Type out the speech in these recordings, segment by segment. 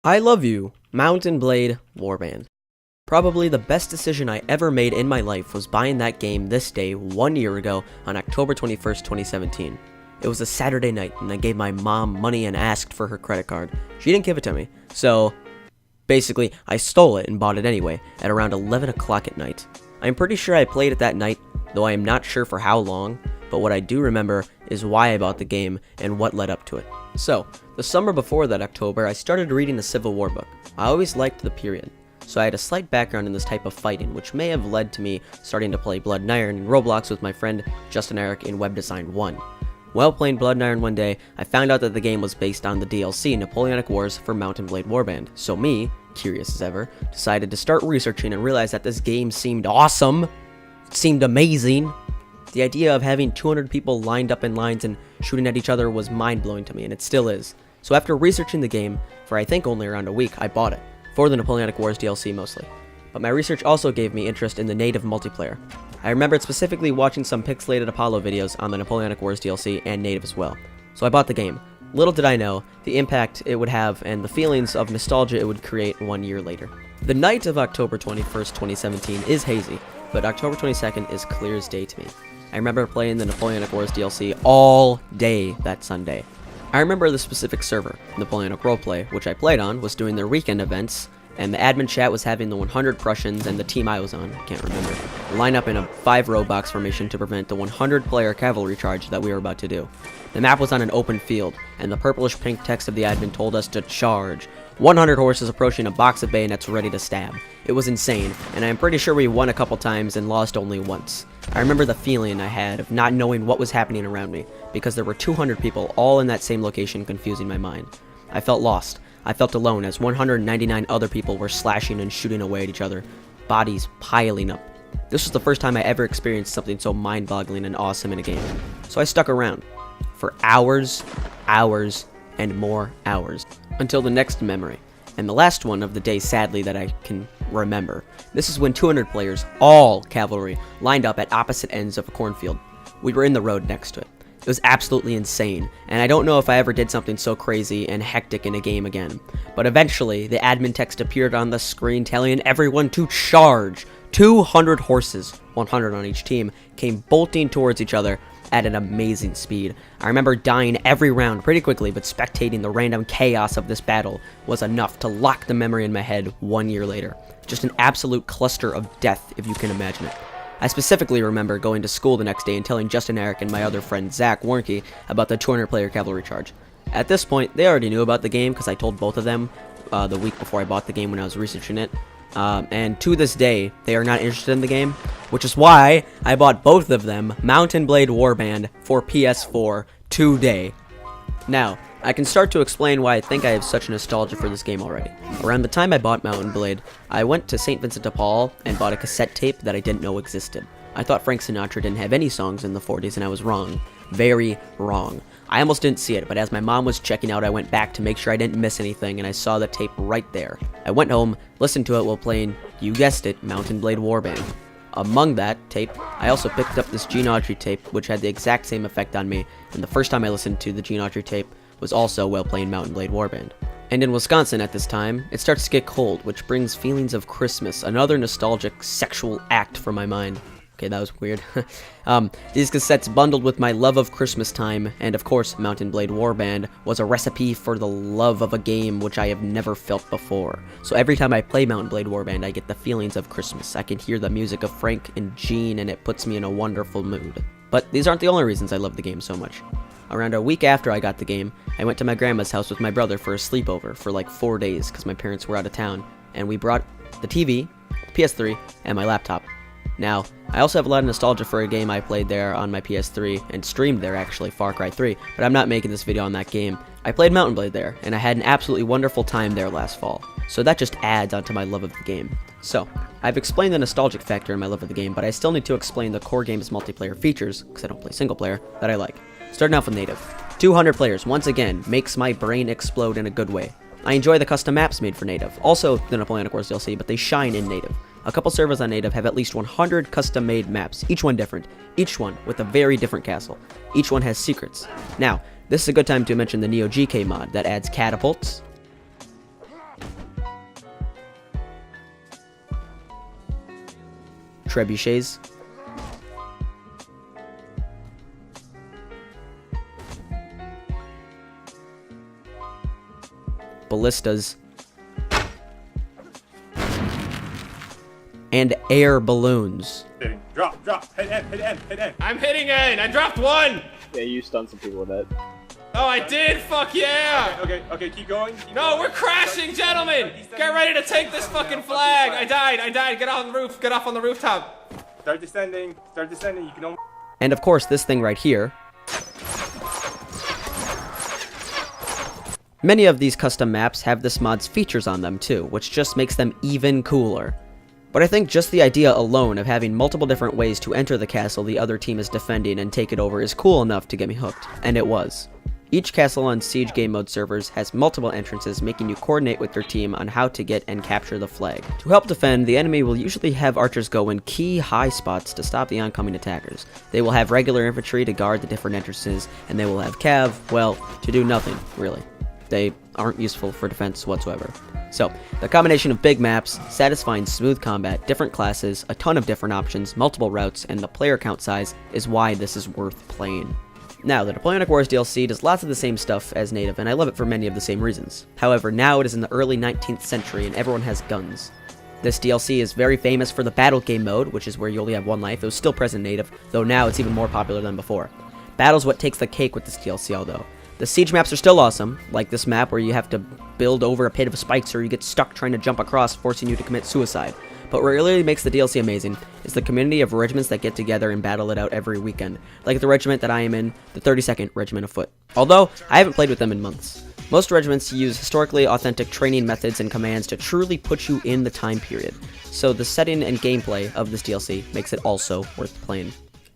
I love you, Mount and Blade Warband. Probably the best decision I ever made in my life was buying that game this day 1 year ago on October 21st, 2017. It was a Saturday night and I gave my mom money and asked for her credit card. She didn't give it to me, so basically I stole it and bought it anyway at around 11 o'clock at night. I'm pretty sure I played it that night, though I am not sure for how long, but what I do remember is why I bought the game and what led up to it. So, the summer before that October, I started reading the Civil War book. I always liked the period, so I had a slight background in this type of fighting, which may have led to me starting to play Blood and Iron and Roblox with my friend Justin Eric in Web Design 1. While playing Blood and Iron one day, I found out that the game was based on the DLC Napoleonic Wars for Mount and Blade Warband, so me, curious as ever, decided to start researching and realized that this game seemed awesome. It seemed amazing. The idea of having 200 people lined up in lines and shooting at each other was mind-blowing to me, and it still is. So after researching the game, for I think only around a week, I bought it, for the Napoleonic Wars DLC mostly. But my research also gave me interest in the native multiplayer. I remembered specifically watching some pixelated Apollo videos on the Napoleonic Wars DLC and native as well. So I bought the game. Little did I know the impact it would have and the feelings of nostalgia it would create 1 year later. The night of October 21st, 2017 is hazy, but October 22nd is clear as day to me. I remember playing the Napoleonic Wars DLC all day that Sunday. I remember the specific server, Napoleonic Roleplay, which I played on, was doing their weekend events, and the admin chat was having the 100 Prussians and the team I was on, can't remember, line up in a 5-row box formation to prevent the 100-player cavalry charge that we were about to do. The map was on an open field, and the purplish-pink text of the admin told us to charge. 100 horses approaching a box of bayonets ready to stab. It was insane, and I'm pretty sure we won a couple times and lost only once. I remember the feeling I had of not knowing what was happening around me, because there were 200 people all in that same location confusing my mind. I felt lost. I felt alone as 199 other people were slashing and shooting away at each other, bodies piling up. This was the first time I ever experienced something so mind-boggling and awesome in a game. So I stuck around for hours, and more hours, until the next memory, and the last one of the day sadly that I can remember. This is when 200 players, all cavalry, lined up at opposite ends of a cornfield. We were in the road next to it. It was absolutely insane, and I don't know if I ever did something so crazy and hectic in a game again. But eventually, the admin text appeared on the screen telling everyone to charge. 200 horses, 100 on each team, came bolting towards each other at an amazing speed. I remember dying every round pretty quickly, but spectating the random chaos of this battle was enough to lock the memory in my head 1 year later. Just an absolute cluster of death, if you can imagine it. I specifically remember going to school the next day and telling Justin Eric and my other friend Zach Warnke about the 200-player cavalry charge. At this point, they already knew about the game because I told both of them the week before I bought the game when I was researching it. And to this day, they are not interested in the game, which is why I bought both of them Mount and Blade Warband for PS4 today. Now, I can start to explain why I think I have such nostalgia for this game already. Around the time I bought Mount and Blade, I went to St. Vincent de Paul and bought a cassette tape that I didn't know existed. I thought Frank Sinatra didn't have any songs in the 40s, and I was wrong. Very wrong. I almost didn't see it, but as my mom was checking out, I went back to make sure I didn't miss anything, and I saw the tape right there. I went home, listened to it while playing, you guessed it, Mount and Blade Warband. Among that tape, I also picked up this Gene Autry tape, which had the exact same effect on me, and the first time I listened to the Gene Autry tape was also while playing Mount and Blade Warband. And in Wisconsin at this time, it starts to get cold, which brings feelings of Christmas, another nostalgic sexual act for my mind. Okay, that was weird. These cassettes bundled with my love of Christmas time, and of course, Mount and Blade Warband was a recipe for the love of a game which I have never felt before. So every time I play Mount and Blade Warband, I get the feelings of Christmas. I can hear the music of Frank and Gene, and it puts me in a wonderful mood. But these aren't the only reasons I love the game so much. Around a week after I got the game, I went to my grandma's house with my brother for a sleepover for like 4 days because my parents were out of town, and we brought the TV, PS3, and my laptop. Now, I also have a lot of nostalgia for a game I played there on my PS3, and streamed there actually, Far Cry 3, but I'm not making this video on that game. I played Mount and Blade there, and I had an absolutely wonderful time there last fall, so that just adds onto my love of the game. So, I've explained the nostalgic factor in my love of the game, but I still need to explain the core game's multiplayer features, because I don't play single player, that I like. Starting off with native. 200 players, once again, makes my brain explode in a good way. I enjoy the custom maps made for native, also the Napoleonic Wars DLC, but they shine in native. A couple servers on native have at least 100 custom-made maps, each one different, each one with a very different castle. Each one has secrets. Now, this is a good time to mention the Neo GK mod that adds catapults, trebuchets. Ballistas. And air balloons. Drop, hit N. I'm hitting N. I dropped one. Yeah, you stunned some people with that. Oh, I did. Fuck yeah. Okay, keep going. No, we're crashing, gentlemen. Get ready to take this fucking flag. I died. Get on the roof. Get off on the rooftop. Start descending. You can only... And of course, this thing right here. Many of these custom maps have this mod's features on them too, which just makes them even cooler. But I think just the idea alone of having multiple different ways to enter the castle the other team is defending and take it over is cool enough to get me hooked, and it was. Each castle on Siege game mode servers has multiple entrances, making you coordinate with your team on how to get and capture the flag. To help defend, the enemy will usually have archers go in key high spots to stop the oncoming attackers. They will have regular infantry to guard the different entrances, and they will have cav, well, to do nothing, really. They aren't useful for defense whatsoever. So, the combination of big maps, satisfying smooth combat, different classes, a ton of different options, multiple routes, and the player count size is why this is worth playing. Now, the Napoleonic Wars DLC does lots of the same stuff as Native, and I love it for many of the same reasons. However, now it is in the early 19th century and everyone has guns. This DLC is very famous for the battle game mode, which is where you only have one life. It was still present in Native, though now it's even more popular than before. Battle's what takes the cake with this DLC, although. The siege maps are still awesome, like this map where you have to build over a pit of spikes or you get stuck trying to jump across, forcing you to commit suicide. But what really makes the DLC amazing is the community of regiments that get together and battle it out every weekend, like the regiment that I am in, the 32nd Regiment of Foot. Although, I haven't played with them in months. Most regiments use historically authentic training methods and commands to truly put you in the time period, so the setting and gameplay of this DLC makes it also worth playing.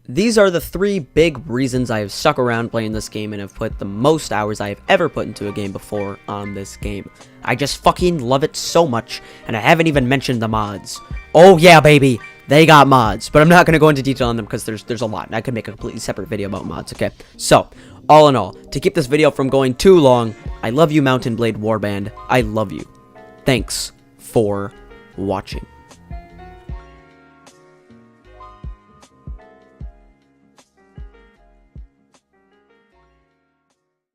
These are the 3 big reasons I have stuck around playing this game and have put the most hours I have ever put into a game before on this game. I just fucking love it so much, and I haven't even mentioned the mods. Oh yeah, baby, they got mods, but I'm not going to go into detail on them because there's a lot, and I could make a completely separate video about mods, okay? So, all in all, to keep this video from going too long, I love you, Mount and Blade Warband. I love you. Thanks for watching.